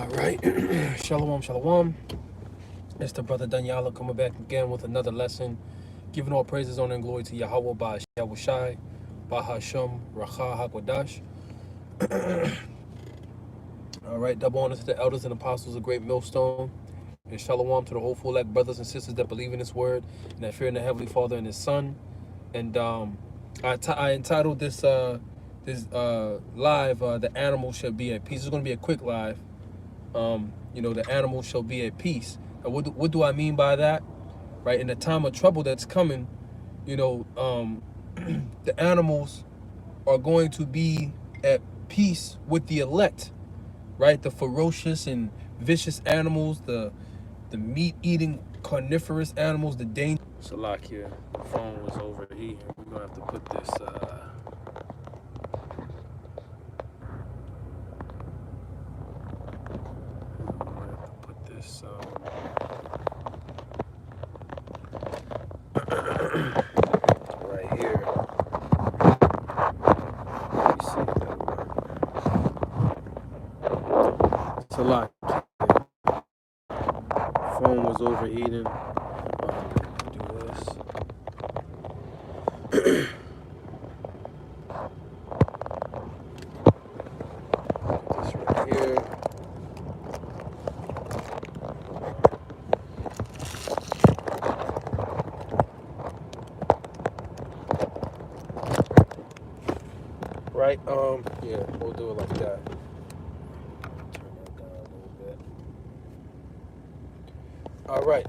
All right. Shalom, shalom. It's the brother Danyala coming back again with another lesson. Giving all praises, honor, and glory to Yahweh by Yahushai, by Hashem, Racha, Hakwadash. All right. Double honor to the elders and apostles of Great Millstone. And shalom to the whole full brothers and sisters that believe in this word and that fear in the Heavenly Father and His Son. And I entitled this live, "The Animal Shall Be at Peace." It's going to be a quick live. The animal shall be at peace. And what do I mean by that? Right, in the time of trouble that's coming, the animals are going to be at peace with the elect, right? The ferocious and vicious animals, the meat-eating carnivorous animals, the dangerous. Salakia, the phone was overheating. We're gonna have to put this. Right here. Let me see if that works. It's a lot. Phone was overheating. Do this. Put this right here. Right, yeah, we'll do it like that. Turn that down a little bit. All right.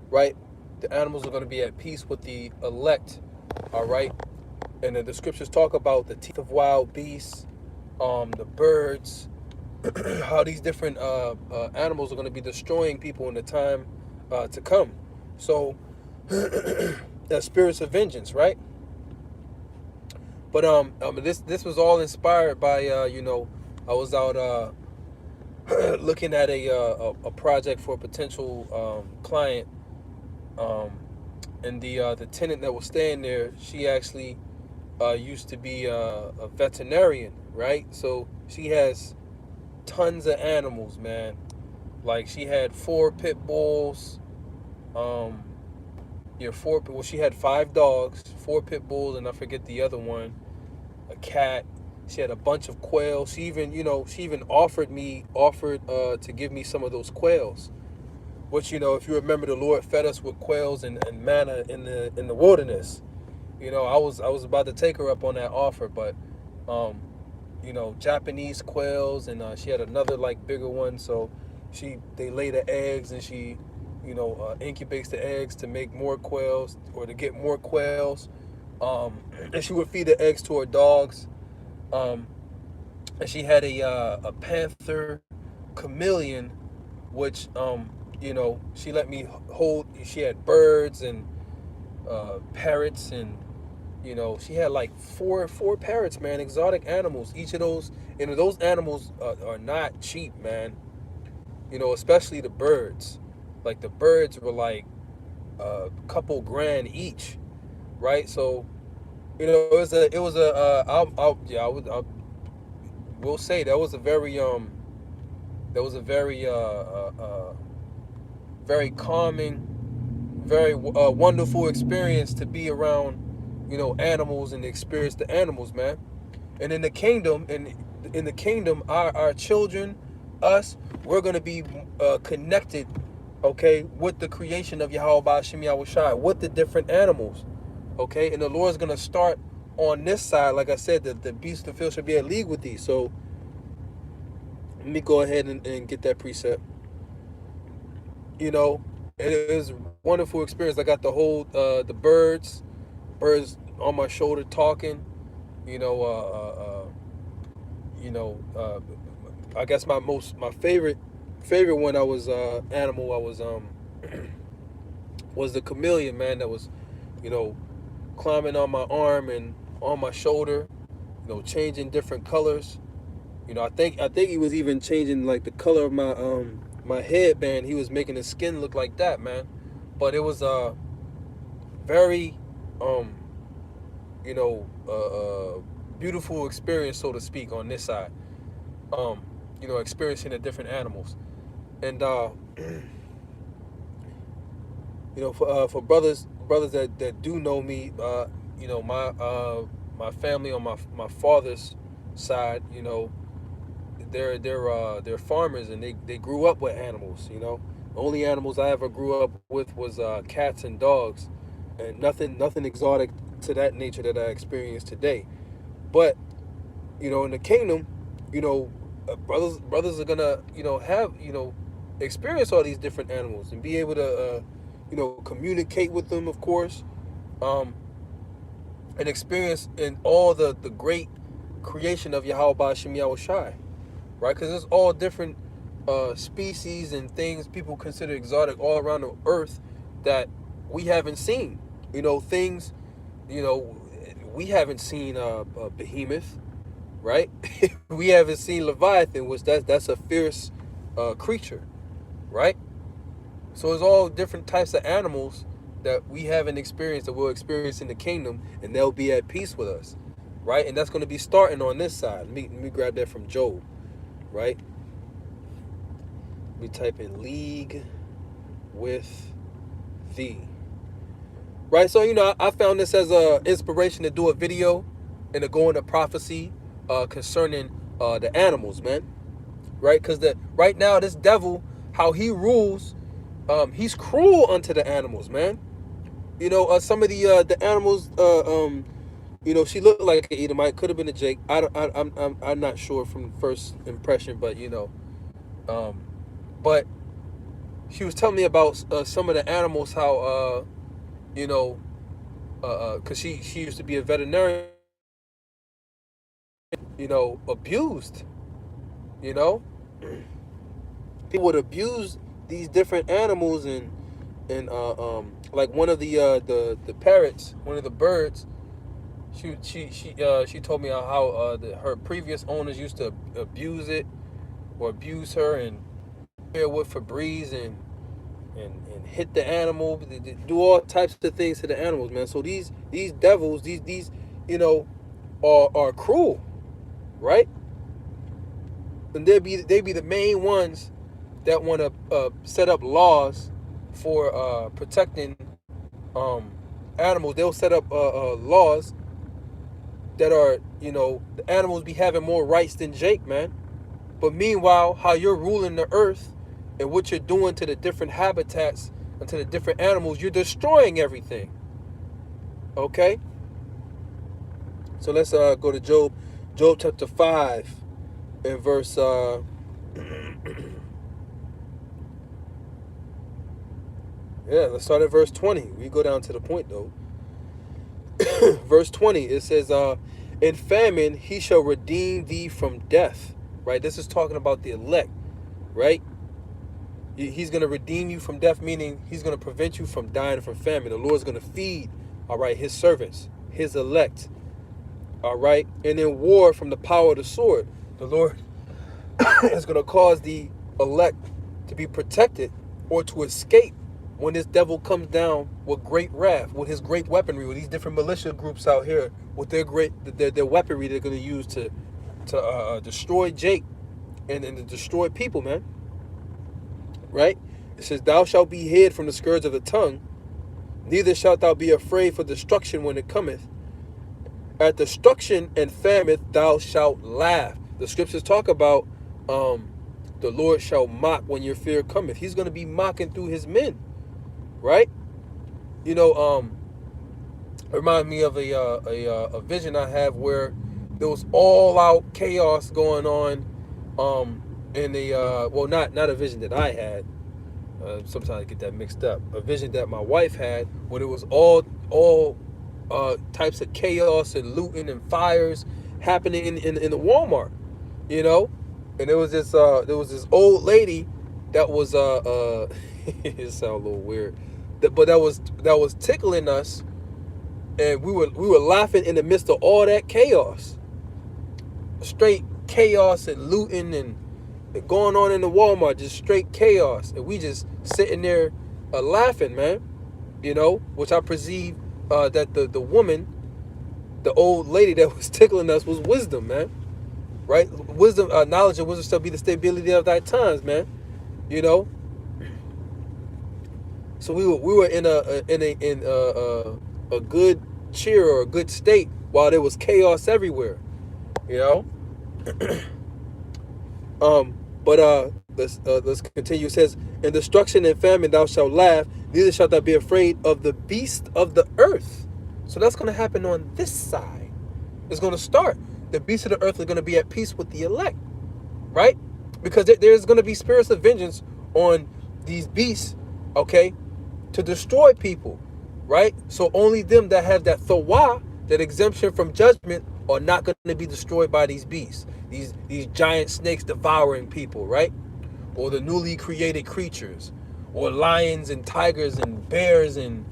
Right, the animals are going to be at peace with the elect. All right, and the scriptures talk about the teeth of wild beasts, the birds, how these different animals are going to be destroying people in the time to come. So, the spirits of vengeance, right? But this was all inspired by I was out looking at a project for a potential client, and the tenant that was staying there, she actually used to be a veterinarian, right? So she has tons of animals, man. Like she had 4 pit bulls, she had 5 dogs, 4 pit bulls, and I forget the other one, a cat. She had a bunch of quails. She even offered to give me some of those quails. Which, if you remember, the Lord fed us with quails and manna in the wilderness. I was about to take her up on that offer, but Japanese quails, and she had another like bigger one. So they lay the eggs, and she incubates the eggs to make more quails or to get more quails. And she would feed the eggs to her dogs. And she had a panther chameleon, which she let me hold. She had birds and parrots, and she had like four parrots, man, exotic animals. Each of those, those animals are not cheap, man. Especially the birds. Like the birds were like a couple grand each, right? So we'll say that was a very calming, very wonderful experience to be around, animals and experience the animals, man. And in the kingdom, our children, us, we're gonna be connected, okay, with the creation of Yahweh Ba'ashem Yahushai, with the different animals, okay. And the Lord's gonna start on this side, like I said, the beasts of the field should be at league with these. So let me go ahead and get that precept. It is a wonderful experience. I got the whole the birds on my shoulder talking. You know, I guess my favorite one I was animal I was was the chameleon, man, that was climbing on my arm and on my shoulder, changing different colors. I think he was even changing like the color of my headband. He was making his skin look like that, man. But it was very beautiful experience, so to speak, on this side. experiencing the different animals. And for brothers that do know me, my family on my father's side, they're farmers, and they grew up with animals. The only animals I ever grew up with was cats and dogs, and nothing exotic to that nature that I experience today. But in the kingdom, brothers are gonna have experience all these different animals and be able to communicate with them, of course, um, and experience in all the great creation of Yahweh Shem Shai, right? Because it's all different species and things people consider exotic all around the earth that we haven't seen. Things, you know, we haven't seen a behemoth, right? We haven't seen Leviathan, which that's a fierce creature, right? So it's all different types of animals that we haven't experienced that we'll experience in the kingdom, and they'll be at peace with us, right? And that's going to be starting on this side. Let me grab that from Job, right? Let me type in league with thee, right? So I found this as a inspiration to do a video and to go into prophecy concerning the animals, man, right? Because right now this devil, how he rules, he's cruel unto the animals, man. Some of the animals, she looked like an Edomite, could have been a Jake. I'm not sure from first impression, but um, but she was telling me about some of the animals, how because she used to be a veterinarian, abused, you know, people would abuse these different animals, and like one of the parrots, one of the birds. She told me how her previous owners used to abuse it or abuse her and pair with Febreze and hit the animal, do all types of things to the animals, man. So these devils, these are cruel, right? And they be the main ones that want to set up laws for protecting animals. They'll set up laws that are, the animals be having more rights than Jake, man. But meanwhile, how you're ruling the earth and what you're doing to the different habitats and to the different animals, you're destroying everything. Okay? So let's go to Job chapter 5 and verse let's start at verse 20. We go down to the point though. Verse 20, it says, in famine he shall redeem thee from death. Right? This is talking about the elect, right? He's going to redeem you from death, meaning he's going to prevent you from dying from famine. The Lord's going to feed, all right, his servants, his elect, all right? And in war from the power of the sword, the Lord is going to cause the elect to be protected or to escape when this devil comes down with great wrath, with his great weaponry, with these different militia groups out here, with their weaponry they're going to use to destroy Jake and to destroy people, man. Right? It says, thou shalt be hid from the scourge of the tongue, neither shalt thou be afraid for destruction when it cometh. At destruction and famine thou shalt laugh. The scriptures talk about the Lord shall mock when your fear cometh. He's going to be mocking through his men, right? Remind me of a vision I have where there was all out chaos going on in not a vision that I had. Sometimes I get that mixed up. A vision that my wife had when it was all types of chaos and looting and fires happening in the Walmart, and there was this old lady that was it sounds a little weird, but that was tickling us, and we were laughing in the midst of all that chaos, straight chaos and looting and going on in the Walmart, just straight chaos, and we just sitting there laughing, man, which I perceive that the woman, the old lady that was tickling us, was wisdom, man, right? Wisdom, knowledge and wisdom shall be the stability of thy times, man. You know. So we were in a good cheer or a good state while there was chaos everywhere. You know. But let's continue. It says, "In destruction and famine thou shalt laugh, neither shalt thou be afraid of the beast of the earth." So that's going to happen on this side. It's going to start. The beasts of the earth are going to be at peace with the elect, right? Because there's going to be spirits of vengeance on these beasts, okay, to destroy people, right? So only them that have that thawah, that exemption from judgment, are not going to be destroyed by these beasts, these giant snakes devouring people, right? Or the newly created creatures, or lions and tigers and bears and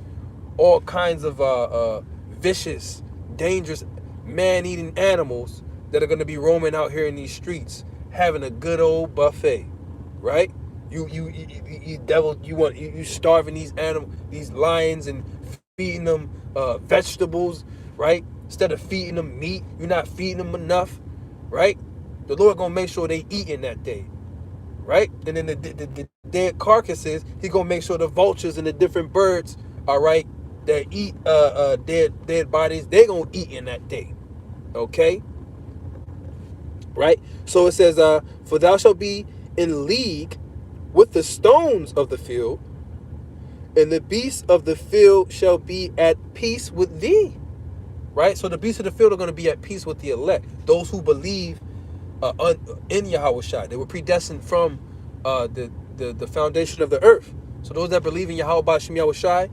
all kinds of vicious, dangerous, man-eating animals that are going to be roaming out here in these streets, having a good old buffet, right? You devil, you starving these animals, these lions, and feeding them vegetables, right? Instead of feeding them meat, you're not feeding them enough, right? The Lord gonna make sure they eating that day, right? And then the dead carcasses, He gonna make sure the vultures and the different birds, all right, that eat dead bodies, they gonna eat in that day, okay? Right? So it says, "For thou shalt be in league with the stones of the field, and the beasts of the field shall be at peace with thee." Right? So the beasts of the field are going to be at peace with the elect, those who believe in Yahweh Shai. They were predestined from the foundation of the earth. So those that believe in Yahweh Ba'ashem Yahweh Shai,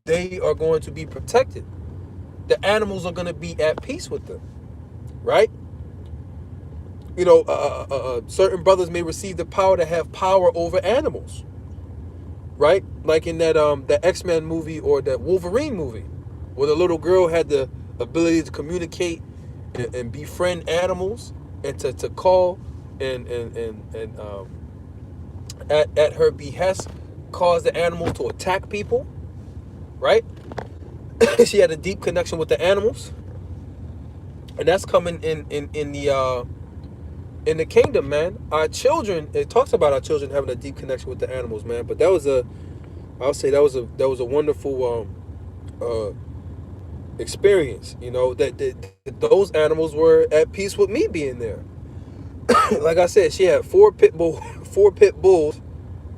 they are going to be protected. The animals are going to be at peace with them, right? You know, certain brothers may receive the power to have power over animals, right? Like in that X-Men movie or that Wolverine movie, where the little girl had the ability to communicate and befriend animals, and to call and at her behest cause the animals to attack people, right? She had a deep connection with the animals, and that's coming in the kingdom, man. Our children, it talks about our children having a deep connection with the animals, man. But I'll say that was a wonderful experience, you know, that those animals were at peace with me being there. Like I said, she had four pit bulls,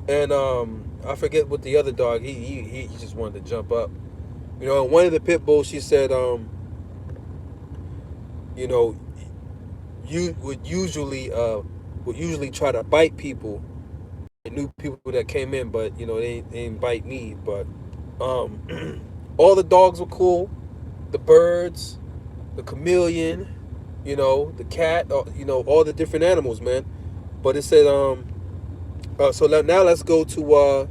and I forget what the other dog, he just wanted to jump up, you know. And one of the pit bulls, she said, you know, you would usually try to bite people, new people that came in, but you know, they didn't bite me. But all the dogs were cool, the birds, the chameleon, you know, the cat, you know, all the different animals, man. But it said, so now let's go to,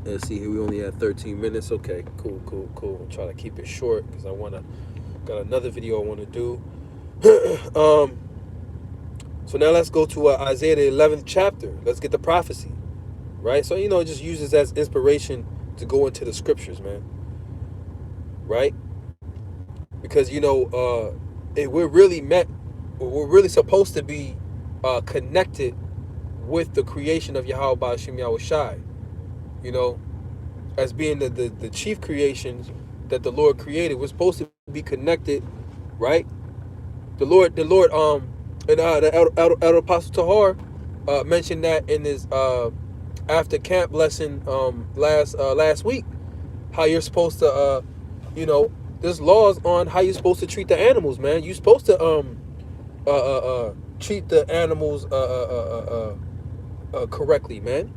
let's see here, we only had 13 minutes. Okay, cool. I'm trying to keep it short because got another video I want to do. So now let's go to Isaiah, the 11th chapter. Let's get the prophecy, right? So, you know, it just uses as inspiration to go into the scriptures, man. Right? Because, you know, we're really supposed to be connected with the creation of Yahweh Ba'ashem Yahweh Shai, you know, as being the chief creations that the Lord created. We're supposed to be connected, right? The Lord, and the Elder Apostle Tahar mentioned that in his after camp lesson last week, how you're supposed to, you know, there's laws on how you're supposed to treat the animals, man. You're supposed to treat the animals correctly, man.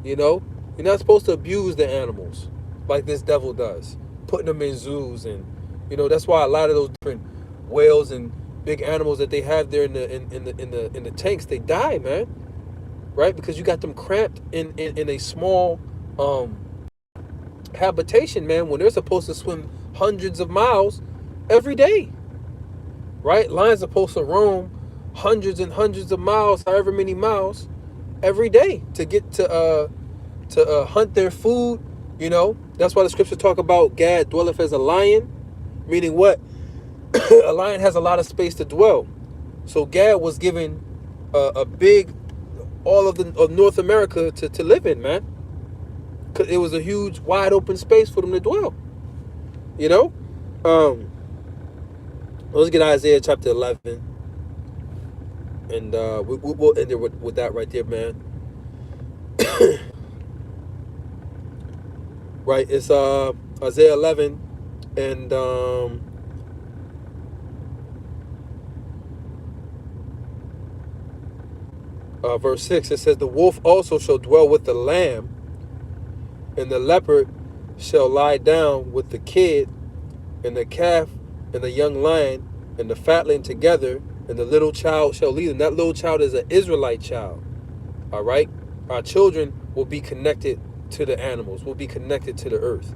You know, you're not supposed to abuse the animals like this devil does, putting them in zoos, and you know that's why a lot of those different whales and big animals that they have there in the tanks, they die, man. Right? Because you got them cramped in a small habitation, man, when they're supposed to swim hundreds of miles every day. Right? Lions are supposed to roam hundreds and hundreds of miles, however many miles, every day to get to hunt their food. You know, that's why the scripture talk about Gad dwelleth as a lion, meaning what? A lion has a lot of space to dwell. So Gad was given a big, all of North America to live in, man. Cause it was a huge, wide open space for them to dwell. You know, um, let's get Isaiah chapter 11, and we'll end it with that right there, man. Right, it's Isaiah 11, and verse 6. It says, "The wolf also shall dwell with the lamb, and the leopard shall lie down with the kid, and the calf and the young lion and the fatling together, and the little child shall lead them." That little child is an Israelite child. All right, our children will be connected to the animals, will be connected to the earth.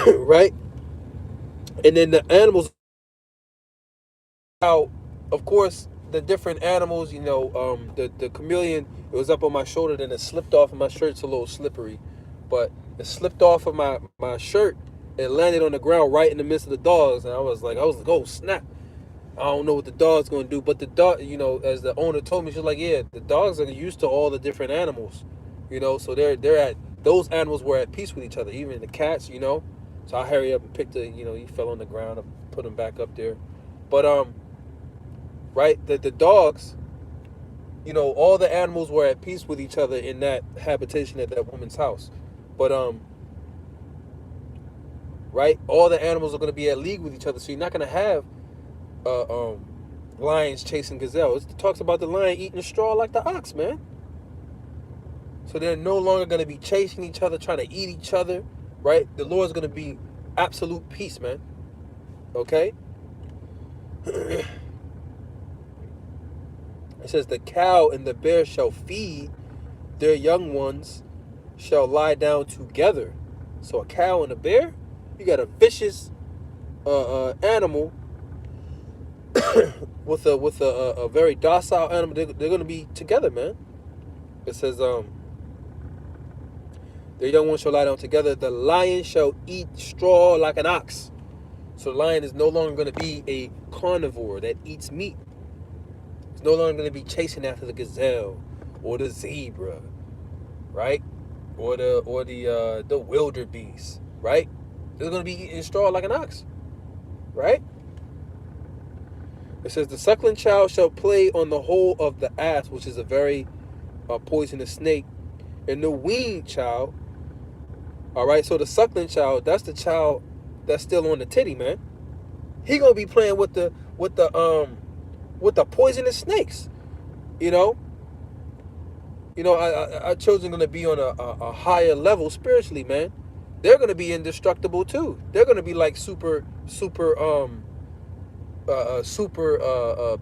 Right, and then the animals. Now, of course, the different animals. The chameleon. It was up on my shoulder, then it slipped off of my shirt. It's a little slippery, but it slipped off of my shirt. It landed on the ground right in the midst of the dogs, and I was like, oh snap! I don't know what the dog's gonna do, but the dog, as the owner told me, she's like, yeah, the dogs are used to all the different animals, so they're at those animals were at peace with each other, even the cats. So I hurry up and picked he fell on the ground, I put him back up there, but right, the dogs, all the animals were at peace with each other in that habitation at that woman's house, but right, all the animals are gonna be at league with each other, so you're not gonna have lions chasing gazelles. It talks about the lion eating straw like the ox, man. So they're no longer going to be chasing each other, trying to eat each other, right? The Lord's going to be absolute peace, man. Okay? It says, "The cow and the bear shall feed, their young ones shall lie down together." So a cow and a bear, you got a vicious animal with a very docile animal. They're going to be together, man. It says, "Their young ones shall lie down together. The lion shall eat straw like an ox." So the lion is no longer going to be a carnivore that eats meat. It's no longer going to be chasing after the gazelle or the zebra, right? Or the wildebeest, right? They're going to be eating straw like an ox, right? It says, "The suckling child shall play on the hole of the asp," which is a very poisonous snake, "and the weaned child." All right, so the suckling child, that's the child that's still on the titty, man. He gonna be playing with the poisonous snakes, you know. Our children gonna be on a higher level spiritually, man. They're gonna be indestructible too. They're gonna be like super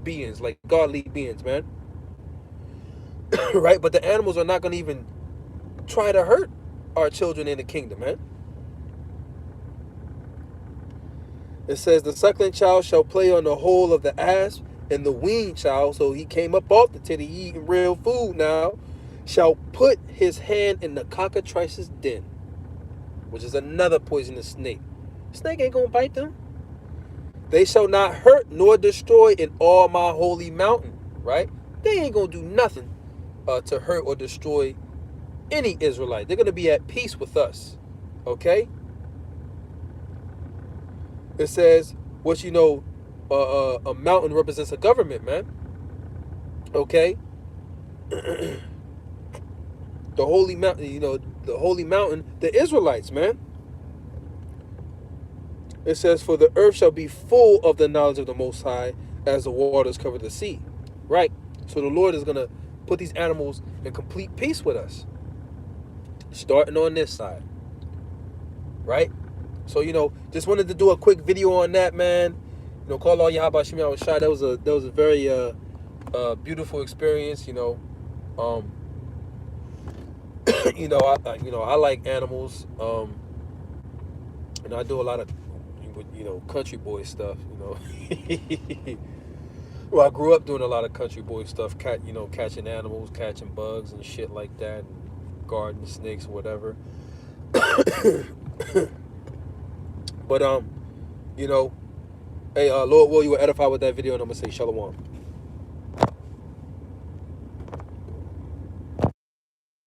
beings, like godly beings, man. Right? But the animals are not gonna even try to hurt our children in the kingdom, man. It says, "The suckling child shall play on the hole of the asp, and the weaned child," so he came up off the titty, eating real food now, "shall put his hand in the cockatrice's den," which is another poisonous snake. Snake ain't gonna bite them. "They shall not hurt nor destroy in all my holy mountain," right? They ain't gonna do nothing to hurt or destroy any Israelite. They're gonna be at peace with us. Okay? It says, which a mountain represents a government, man. Okay? The holy mountain, the holy mountain, the Israelites, man. It says, "For the earth shall be full of the knowledge of the Most High, as the waters cover the sea." Right? So the Lord is going to put these animals in complete peace with us, starting on this side. Right? So, just wanted to do a quick video on that, man. Call all Yahweh Shemi Awashai. That was a very beautiful experience. I like animals. I do a lot of country boy stuff. Well, I grew up doing a lot of country boy stuff, catching animals, catching bugs and shit like that, and guarding snakes, whatever. But Hey, Lord, will you edify with that video, and I'm gonna say shalom.